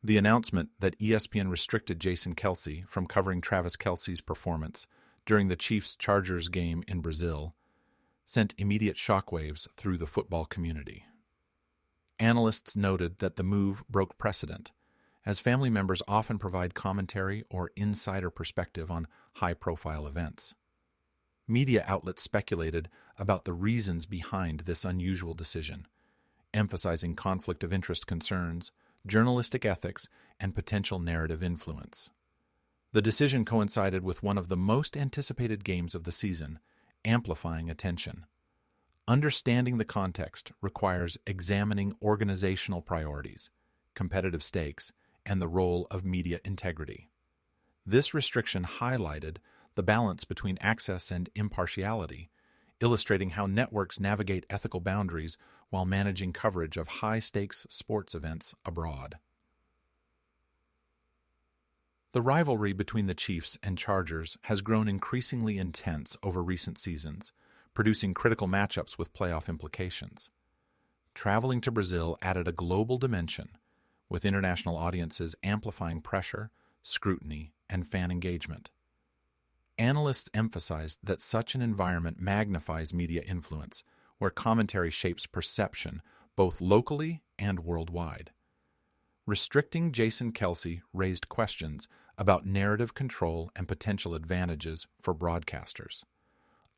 The announcement that ESPN restricted Jason Kelce from covering Travis Kelce's performance during the Chiefs-Chargers game in Brazil sent immediate shockwaves through the football community. Analysts noted that the move broke precedent, as family members often provide commentary or insider perspective on high-profile events. Media outlets speculated about the reasons behind this unusual decision, emphasizing conflict of interest concerns, journalistic ethics, and potential narrative influence. The decision coincided with one of the most anticipated games of the season, amplifying attention. Understanding the context requires examining organizational priorities, competitive stakes, and the role of media integrity. This restriction highlighted the balance between access and impartiality, illustrating how networks navigate ethical boundaries while managing coverage of high-stakes sports events abroad. The rivalry between the Chiefs and Chargers has grown increasingly intense over recent seasons, producing critical matchups with playoff implications. Traveling to Brazil added a global dimension, with international audiences amplifying pressure, scrutiny, and fan engagement. Analysts emphasized that such an environment magnifies media influence, where commentary shapes perception both locally and worldwide. Restricting Jason Kelce raised questions about narrative control and potential advantages for broadcasters.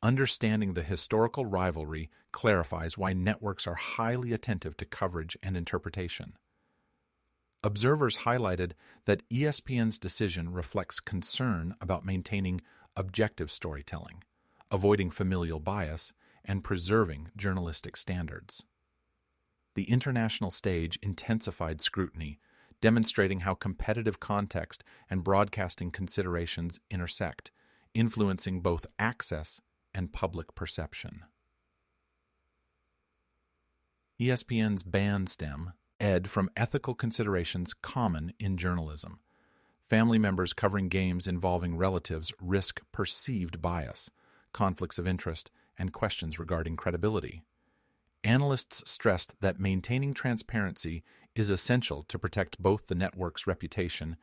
Understanding the historical rivalry clarifies why networks are highly attentive to coverage and interpretation. Observers highlighted that ESPN's decision reflects concern about maintaining objective storytelling, avoiding familial bias, and preserving journalistic standards. The international stage intensified scrutiny, demonstrating how competitive context and broadcasting considerations intersect, influencing both access and public perception. ESPN's ban stem led from ethical considerations common in journalism. Family members covering games involving relatives risk perceived bias, conflicts of interest, and questions regarding credibility. Analysts stressed that maintaining transparency is essential to protect both the network's reputation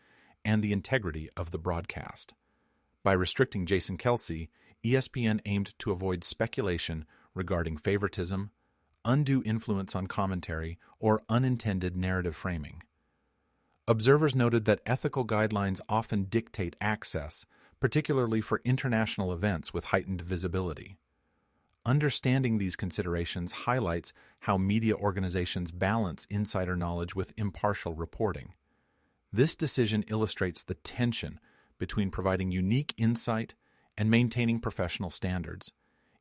and the integrity of the broadcast. By restricting Jason Kelce, ESPN aimed to avoid speculation regarding favoritism, undue influence on commentary, or unintended narrative framing. Observers noted that ethical guidelines often dictate access, particularly for international events with heightened visibility. Understanding these considerations highlights how media organizations balance insider knowledge with impartial reporting. This decision illustrates the tension between providing unique insight and maintaining professional standards,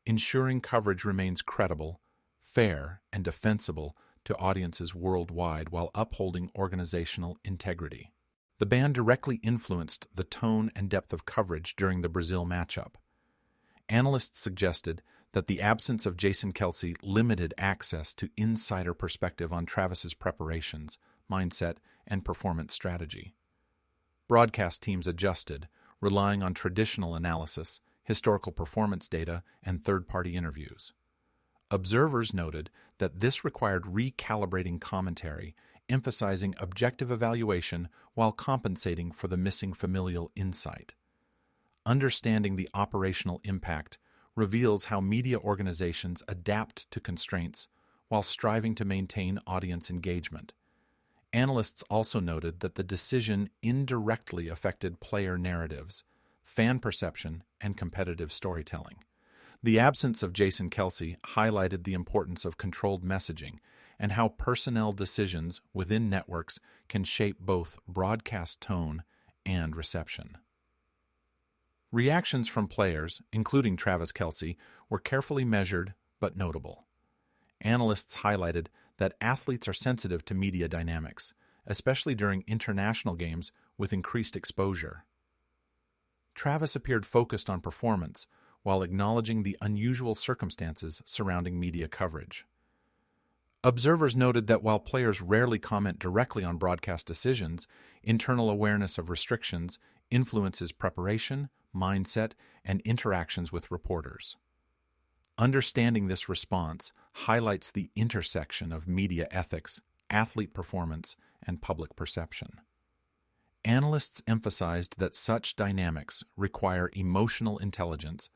ensuring coverage remains credible, fair, and defensible to audiences worldwide while upholding organizational integrity. The ban directly influenced the tone and depth of coverage during the Brazil matchup. Analysts suggested that the absence of Jason Kelce limited access to insider perspective on Travis's preparations, mindset, and performance strategy. Broadcast teams adjusted, relying on traditional analysis, historical performance data, and third-party interviews. Observers noted that this required recalibrating commentary, emphasizing objective evaluation while compensating for the missing familial insight. Understanding the operational impact reveals how media organizations adapt to constraints while striving to maintain audience engagement. Analysts also noted that the decision indirectly affected player narratives, fan perception, and competitive storytelling. The absence of Jason Kelce highlighted the importance of controlled messaging and how personnel decisions within networks can shape both broadcast tone and reception. Reactions from players, including Travis Kelce, were carefully measured but notable. Analysts highlighted that athletes are sensitive to media dynamics, especially during international games with increased exposure. Travis appeared focused on performance while acknowledging the unusual circumstances surrounding media coverage. Observers noted that while players rarely comment directly on broadcast decisions, internal awareness of restrictions influences preparation, mindset, and interactions with reporters. Understanding this response highlights the intersection of media ethics, athlete performance, and public perception. Analysts emphasized that such dynamics require emotional intelligence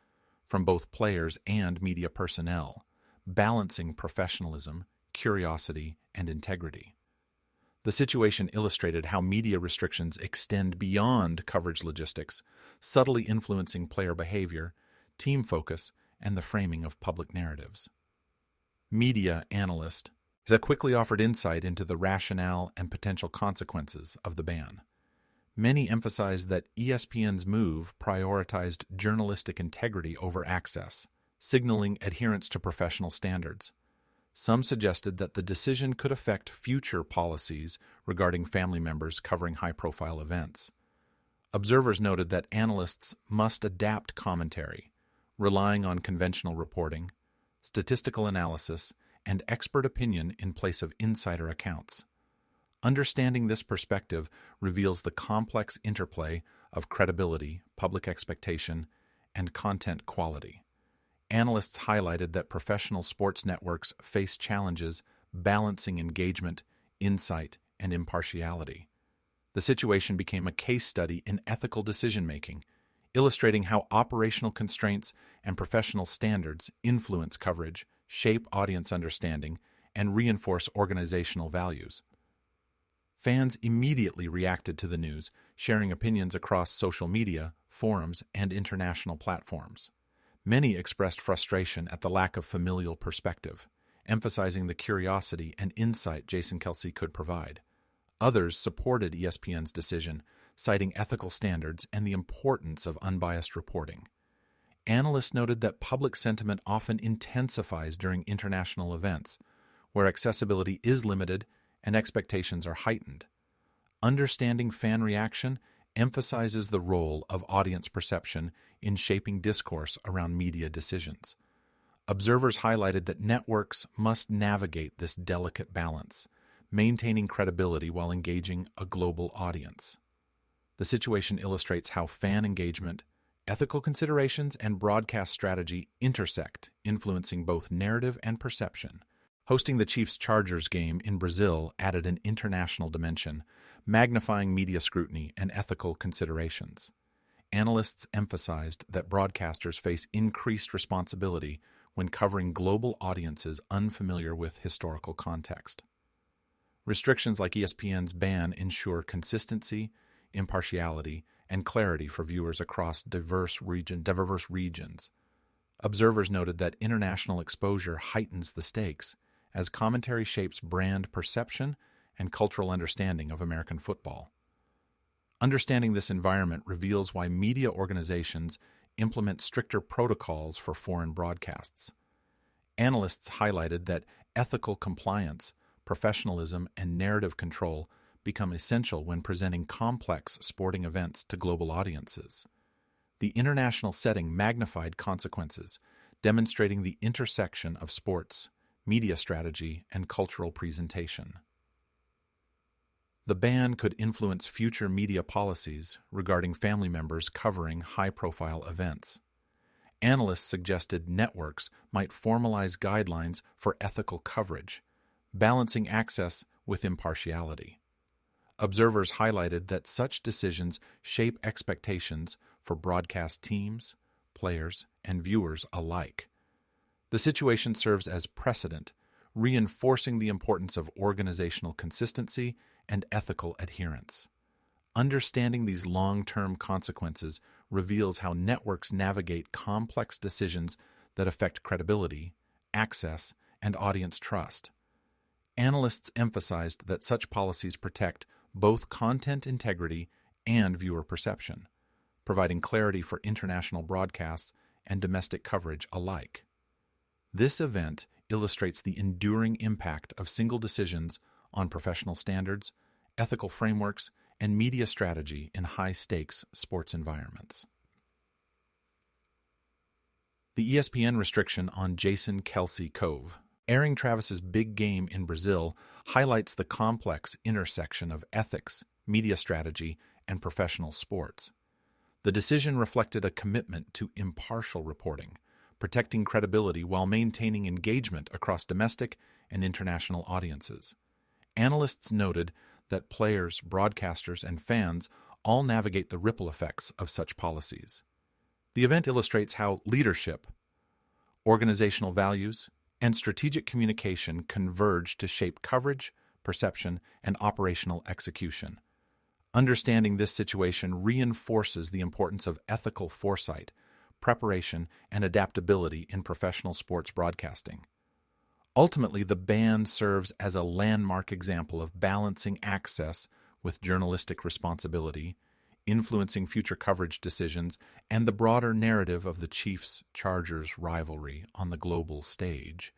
from both players and media personnel, balancing professionalism, curiosity, and integrity. The situation illustrated how media restrictions extend beyond coverage logistics, subtly influencing player behavior, team focus, and the framing of public narratives. Media analyst quickly offered insight into the rationale and potential consequences of the ban. Many emphasized that ESPN's move prioritized journalistic integrity over access, signaling adherence to professional standards. Some suggested that the decision could affect future policies regarding family members covering high-profile events. Observers noted that analysts must adapt commentary, relying on conventional reporting, statistical analysis, and expert opinion in place of insider accounts. Understanding this perspective reveals the complex interplay of credibility, public expectation, and content quality. Analysts highlighted that professional sports networks face challenges balancing engagement, insight, and impartiality. The situation became a case study in ethical decision-making, illustrating how operational constraints and professional standards influence coverage, shape audience understanding, and reinforce organizational values. Fans immediately reacted to the news, sharing opinions across social media, forums, and international platforms. Many expressed frustration at the lack of familial perspective, emphasizing the curiosity and insight Jason Kelce could provide. Others supported ESPN's decision, citing ethical standards and the importance of unbiased reporting. Analysts noted that public sentiment often intensifies during international events, where accessibility is limited and expectations are heightened. Understanding fan reaction emphasizes the role of audience perception in shaping discourse around media decisions. Observers highlighted that networks must navigate this delicate balance, maintaining credibility while engaging a global audience. The situation illustrates how fan engagement, ethical considerations, and broadcast strategy intersect, influencing both narrative and perception. Hosting the Chiefs-Chargers game in Brazil added an international dimension, magnifying media scrutiny and ethical considerations. Analysts emphasized that broadcasters face increased responsibility when covering global audiences unfamiliar with historical context. Restrictions like ESPN's ban ensure consistency, impartiality, and clarity for viewers across diverse regions. Observers noted that international exposure heightens the stakes, as commentary shapes brand perception and cultural understanding of American football. Understanding this environment reveals why media organizations implement stricter protocols for foreign broadcasts. Analysts highlighted that ethical compliance, professionalism, and narrative control become essential when presenting complex sporting events to global audiences. The international setting magnified consequences, demonstrating the intersection of sports, media strategy, and cultural presentation. The ban could influence future media policies regarding family members covering high-profile events. Analysts suggested networks might formalize guidelines for ethical coverage, balancing access with impartiality. Observers highlighted that such decisions shape expectations for broadcast teams, players, and viewers alike. The situation serves as precedent, reinforcing the importance of organizational consistency and ethical adherence. Understanding these long-term consequences reveals how networks navigate complex decisions that affect credibility, access, and audience trust. Analysts emphasized that such policies protect both content integrity and viewer perception, providing clarity for international broadcasts and domestic coverage alike. This event illustrates the enduring impact of single decisions on professional standards, ethical frameworks, and media strategy in high-stakes sports environments. The ESPN restriction on Jason Kelce Cove, airing Travis's big game in Brazil, highlights the complex intersection of ethics, media strategy, and professional sports. The decision reflected a commitment to impartial reporting, protecting credibility while maintaining engagement across domestic and international audiences. Analysts noted that players, broadcasters, and fans all navigate the ripple effects of such policies. The event illustrates how leadership, organizational values, and strategic communication converge to shape coverage, perception, and operational execution. Understanding this situation reinforces the importance of ethical foresight, preparation, and adaptability in professional sports broadcasting. Ultimately, the ban serves as a landmark example of balancing access with journalistic responsibility, influencing future coverage decisions, and the broader narrative of the Chiefs-Chargers rivalry on the global stage.